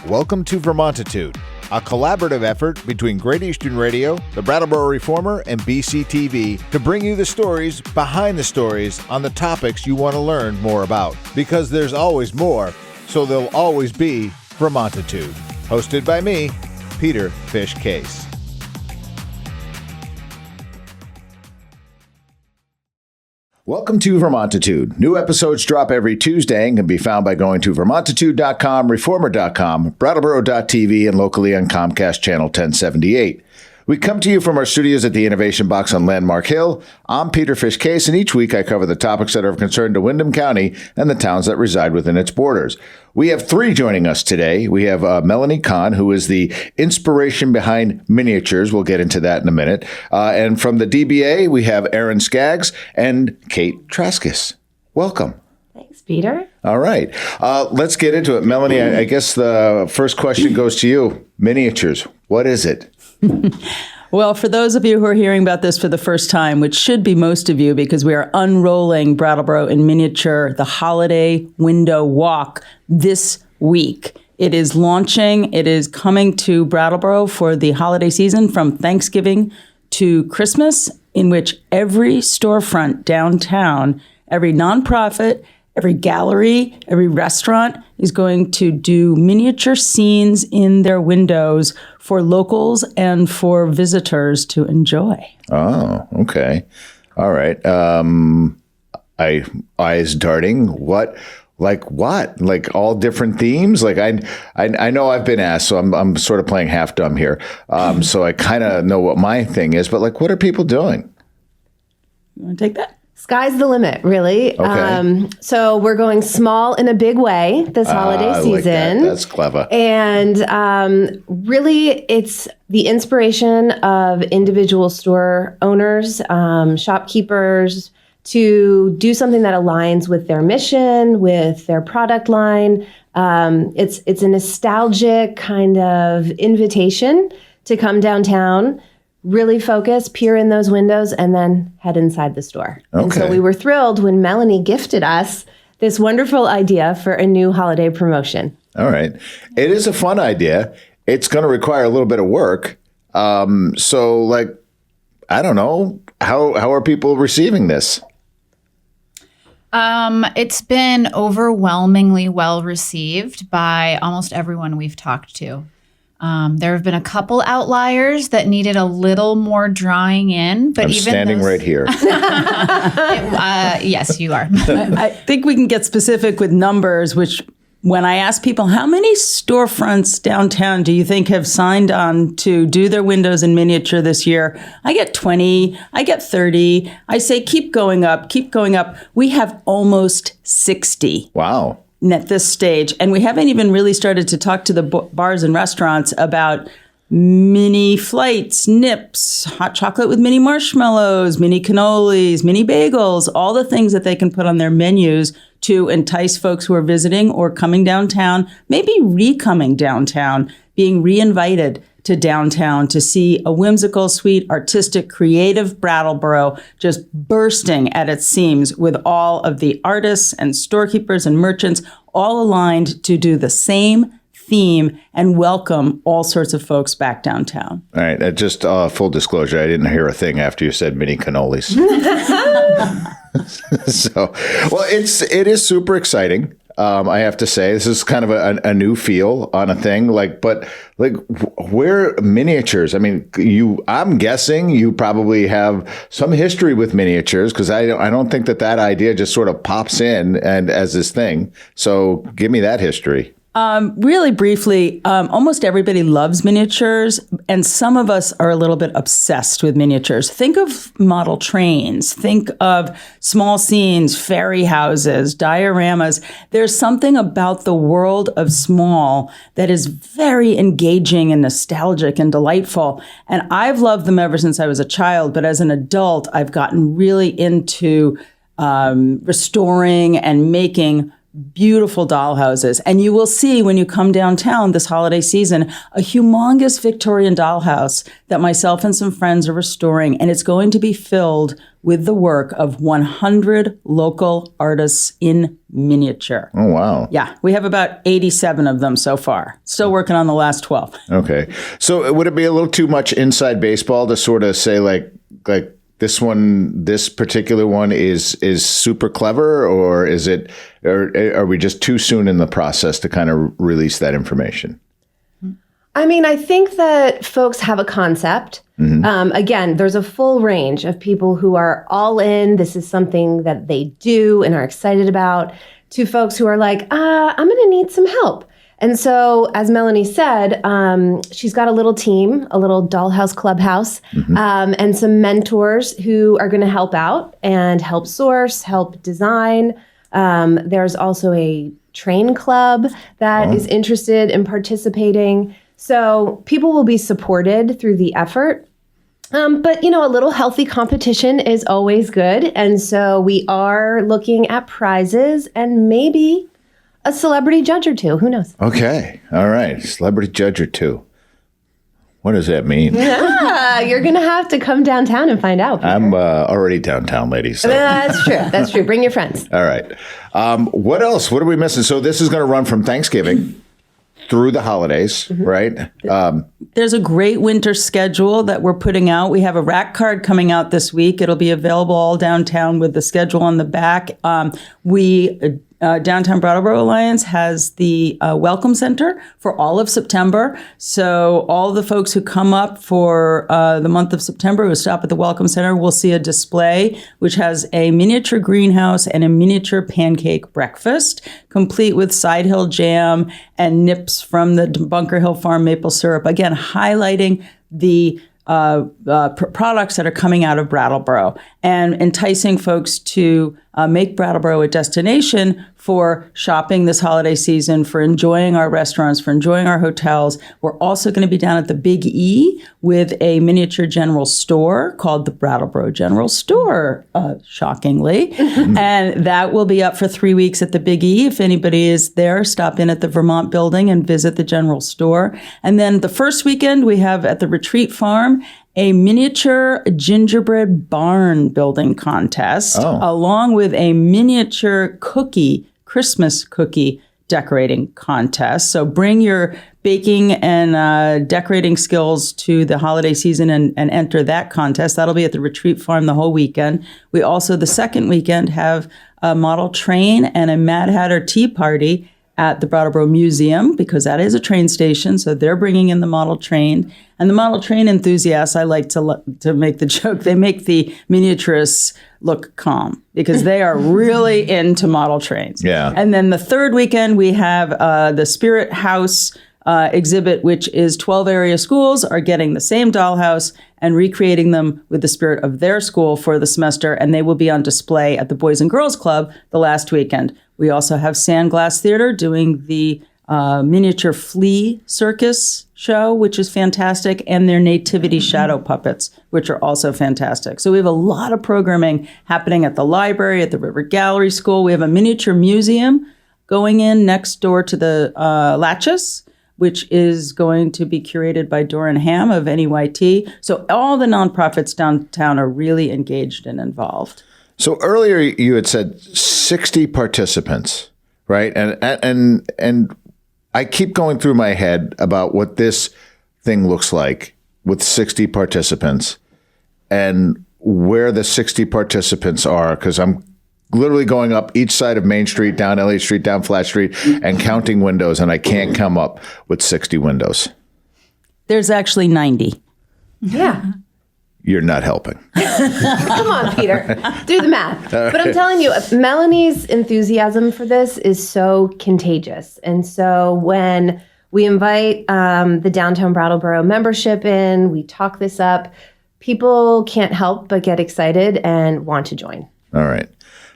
Welcome to Vermontitude, a collaborative effort between Great Eastern Radio, the Brattleboro Reformer, and BCTV to bring you the stories behind the stories on the topics you want to learn more about. Because there's always more, so there'll always be Vermontitude. Hosted by me, Peter Fish Case. Welcome to Vermontitude. New episodes drop every Tuesday and can be found by going to Vermontitude.com, Reformer.com, Brattleboro.tv, and locally on Comcast Channel 1078. We come to you from our studios at the Innovation Box on Landmark Hill. I'm Peter Fish Case, and each week I cover the topics that are of concern to Windham County and the towns that reside within its borders. We have three joining us today. We have Melany Kahn, who is the inspiration behind miniatures. We'll get into that in a minute. And from the DBA, we have Erin Scaggs and Kate Trzaskos. Welcome. Thanks, Peter. All right. Let's get into it. Melany, I guess the first question goes to you. Miniatures, what is it? Well, for those of you who are hearing about this for the first time, which should be most of you because we are unrolling Brattleboro in miniature, the Holiday Window Walk this week. It is launching. It is coming to Brattleboro for the holiday season from Thanksgiving to Christmas, in which every storefront downtown, every nonprofit, every gallery, every restaurant is going to do miniature scenes in their windows for locals and for visitors to enjoy. Oh, okay. All right. Eyes darting. What? Like all different themes? Like I know I've been asked, so I'm sort of playing half dumb here. So I kind of know what my thing is, but like, what are people doing? You want to take that? Sky's the limit, really. Okay. So we're going small in a big way this holiday season. Like that. That's clever. And really, it's the inspiration of individual store owners, shopkeepers, to do something that aligns with their mission, with their product line. It's a nostalgic kind of invitation to come downtown, really focus, peer in those windows, and then head inside the store. Okay. And so we were thrilled when Melany gifted us this wonderful idea for a new holiday promotion. All right. It is a fun idea. It's going to require a little bit of work. So, like, I don't know, how are people receiving this? It's been overwhelmingly well received by almost everyone we've talked to. There have been a couple outliers that needed a little more drawing in, but I'm even standing right here. Yes, you are. I think we can get specific with numbers, which when I ask people, how many storefronts downtown do you think have signed on to do their windows in miniature this year? I get 20, I get 30. I say, keep going up, keep going up. We have almost 60. Wow. At this stage. And we haven't even really started to talk to the bars and restaurants about mini flights, nips, hot chocolate with mini marshmallows, mini cannolis, mini bagels, all the things that they can put on their menus to entice folks who are visiting or coming downtown, maybe re-coming downtown, being re-invited to downtown to see a whimsical, sweet, artistic, creative Brattleboro just bursting at its seams with all of the artists and storekeepers and merchants all aligned to do the same theme and welcome all sorts of folks back downtown. All right. Just full disclosure, I didn't hear a thing after you said mini cannolis. So, well, it is super exciting. I have to say, this is kind of a new feel on a thing. Where miniatures? I mean, I'm guessing you probably have some history with miniatures because I don't think that idea just sort of pops in and as this thing. So, give me that history. Really briefly, almost everybody loves miniatures, and some of us are a little bit obsessed with miniatures. Think of model trains. Think of small scenes, fairy houses, dioramas. There's something about the world of small that is very engaging and nostalgic and delightful. And I've loved them ever since I was a child, but as an adult, I've gotten really into restoring and making beautiful dollhouses. And you will see when you come downtown this holiday season, a humongous Victorian dollhouse that myself and some friends are restoring. And it's going to be filled with the work of 100 local artists in miniature. Oh, wow. Yeah, we have about 87 of them so far. Still working on the last 12. Okay. So would it be a little too much inside baseball to sort of say like this particular one is super clever, or are we just too soon in the process to kind of release that information? I mean, I think that folks have a concept. Again, there's a full range of people who are all in. This is something that they do and are excited about, to folks who are like, I'm going to need some help. And so, as Melany said, she's got a little team, a little dollhouse clubhouse, and some mentors who are going to help out and help source, help design. There's also a train club that is interested in participating. So people will be supported through the effort. But, a little healthy competition is always good. And so we are looking at prizes and maybe a celebrity judge or two. Who knows? Okay. All right. Celebrity judge or two. What does that mean? You're going to have to come downtown and find out, Peter. I'm already downtown, ladies. So. That's true. That's true. Bring your friends. All right. What else? What are we missing? So this is going to run from Thanksgiving through the holidays, right? There's a great winter schedule that we're putting out. We have a rack card coming out this week. It'll be available all downtown with the schedule on the back. Downtown Brattleboro Alliance has the Welcome Center for all of September. So all the folks who come up for the month of September who stop at the Welcome Center will see a display which has a miniature greenhouse and a miniature pancake breakfast, complete with Side Hill jam and nips from the Bunker Hill Farm maple syrup. Again, highlighting the products that are coming out of Brattleboro and enticing folks to make Brattleboro a destination for shopping this holiday season, for enjoying our restaurants, for enjoying our hotels. We're also going to be down at the Big E with a miniature general store called the Brattleboro General Store, shockingly. And that will be up for 3 weeks at the Big E. If anybody is there, stop in at the Vermont building and visit the general store. And then the first weekend we have at the Retreat Farm a miniature gingerbread barn building contest, along with a miniature Christmas cookie decorating contest. So bring your baking and decorating skills to the holiday season and enter that contest. That'll be at the Retreat Farm the whole weekend. We also, the second weekend, have a model train and a Mad Hatter tea party at the Brattleboro Museum, because that is a train station, so they're bringing in the model train. And the model train enthusiasts, I like to make the joke, they make the miniaturists look calm, because they are really into model trains. Yeah. And then the third weekend, we have the Spirit House exhibit, which is 12 area schools are getting the same dollhouse and recreating them with the spirit of their school for the semester, and they will be on display at the Boys and Girls Club the last weekend. We also have Sandglass Theater doing the miniature flea circus show, which is fantastic, and their nativity shadow puppets, which are also fantastic. So we have a lot of programming happening at the library, at the River Gallery School. We have a miniature museum going in next door to the Latches, which is going to be curated by Doran Ham of NEYT. So all the nonprofits downtown are really engaged and involved. So earlier you had said 60 participants, right? And I keep going through my head about what this thing looks like with 60 participants and where the 60 participants are, because I'm literally going up each side of Main Street, down Elliott Street, down Flat Street, and counting windows, and I can't come up with 60 windows. There's actually 90. Yeah. You're not helping. Come on, Peter. Do the math. But I'm telling you, Melany's enthusiasm for this is so contagious. And so when we invite the Downtown Brattleboro membership in, we talk this up, people can't help but get excited and want to join. All right.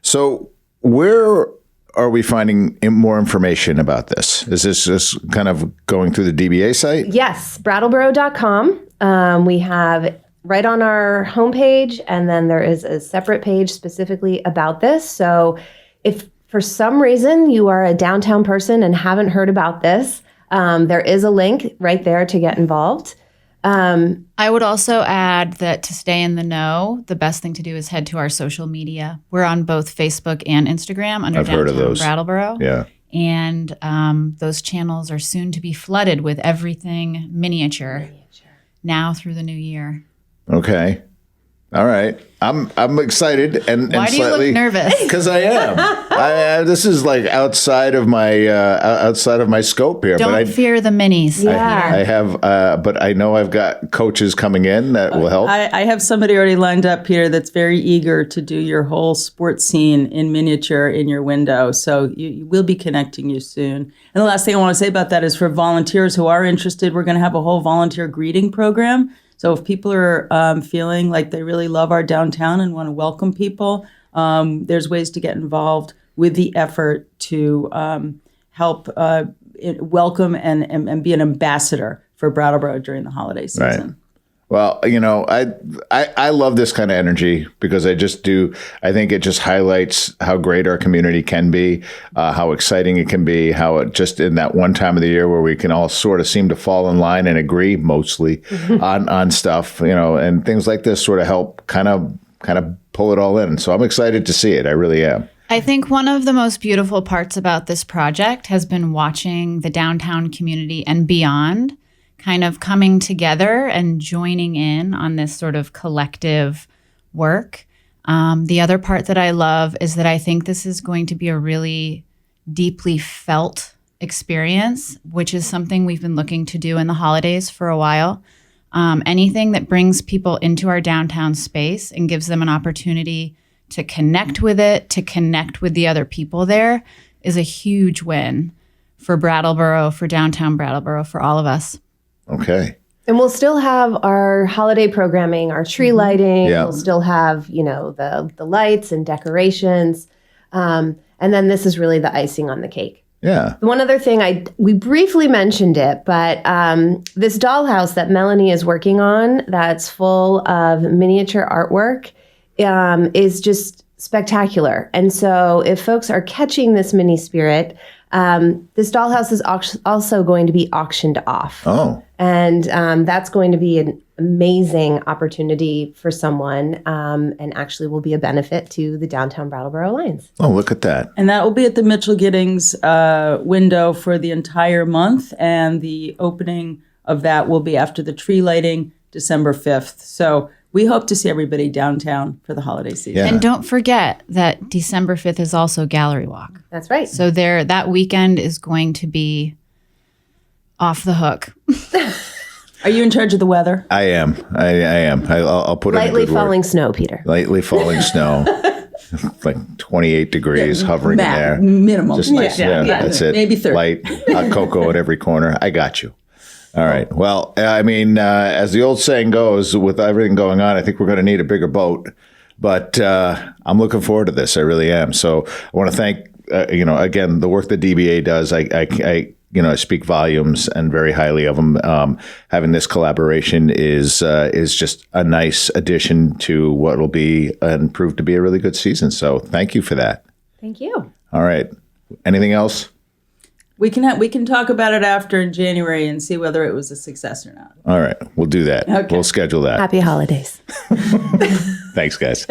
So where are we finding more information about this? Is this just kind of going through the DBA site? Yes, brattleboro.com. We have right on our homepage, and then there is a separate page specifically about this. So if for some reason you are a downtown person and haven't heard about this, there is a link right there to get involved. I would also add that to stay in the know, the best thing to do is head to our social media. We're on both Facebook and Instagram under I've heard of Downtown those. Brattleboro. Yeah. And those channels are soon to be flooded with everything miniature now through the new year. Okay. All right. I'm excited and Why do you slightly look nervous? because I am. This is like outside of my scope here. Don't but fear the minis. Yeah. I have, but I know I've got coaches coming in that will help. I have somebody already lined up, Peter, that's very eager to do your whole sports scene in miniature in your window. So we'll be connecting you soon. And the last thing I want to say about that is for volunteers who are interested, we're going to have a whole volunteer greeting program. So if people are feeling like they really love our downtown and want to welcome people, there's ways to get involved with the effort to help welcome and be an ambassador for Brattleboro during the holiday season. Right. Well, I love this kind of energy because I think it just highlights how great our community can be, how exciting it can be, how it just in that one time of the year where we can all sort of seem to fall in line and agree mostly on stuff, and things like this sort of help kind of pull it all in. So I'm excited to see it. I really am. I think one of the most beautiful parts about this project has been watching the downtown community and beyond kind of coming together and joining in on this sort of collective work. The other part that I love is that I think this is going to be a really deeply felt experience, which is something we've been looking to do in the holidays for a while. Anything that brings people into our downtown space and gives them an opportunity to connect with it, to connect with the other people there, is a huge win for Brattleboro, for downtown Brattleboro, for all of us. Okay. And we'll still have our holiday programming, our tree lighting. Yeah. We'll still have, the lights and decorations. And then this is really the icing on the cake. Yeah. One other thing, we briefly mentioned it, but this dollhouse that Melany is working on that's full of miniature artwork is just spectacular. And so if folks are catching this mini spirit, this dollhouse is also going to be auctioned off. Oh. And that's going to be an amazing opportunity for someone and actually will be a benefit to the Downtown Brattleboro Alliance. Oh, look at that. And that will be at the Mitchell Giddings window for the entire month. And the opening of that will be after the tree lighting, December 5th. So we hope to see everybody downtown for the holiday season. Yeah. And don't forget that December 5th is also Gallery Walk. That's right. So that weekend is going to be off the hook. Are you in charge of the weather? I am. I am. I'll put Lightly in a good falling word. snow, Peter. Lightly falling snow. Like 28 degrees hovering in there. Minimum. Just nice. Yeah, that's it. Maybe 30. Light hot cocoa at every corner. I got you. All right. Well, I mean, as the old saying goes, with everything going on, I think we're going to need a bigger boat. But I'm looking forward to this. I really am. So I want to thank, again, the work that DBA does. I speak volumes and very highly of them. Having this collaboration is just a nice addition to what will be and prove to be a really good season. So thank you for that. Thank you. All right. Anything else? We can talk about it after in January and see whether it was a success or not. All right. We'll do that. Okay. We'll schedule that. Happy holidays. Thanks, guys.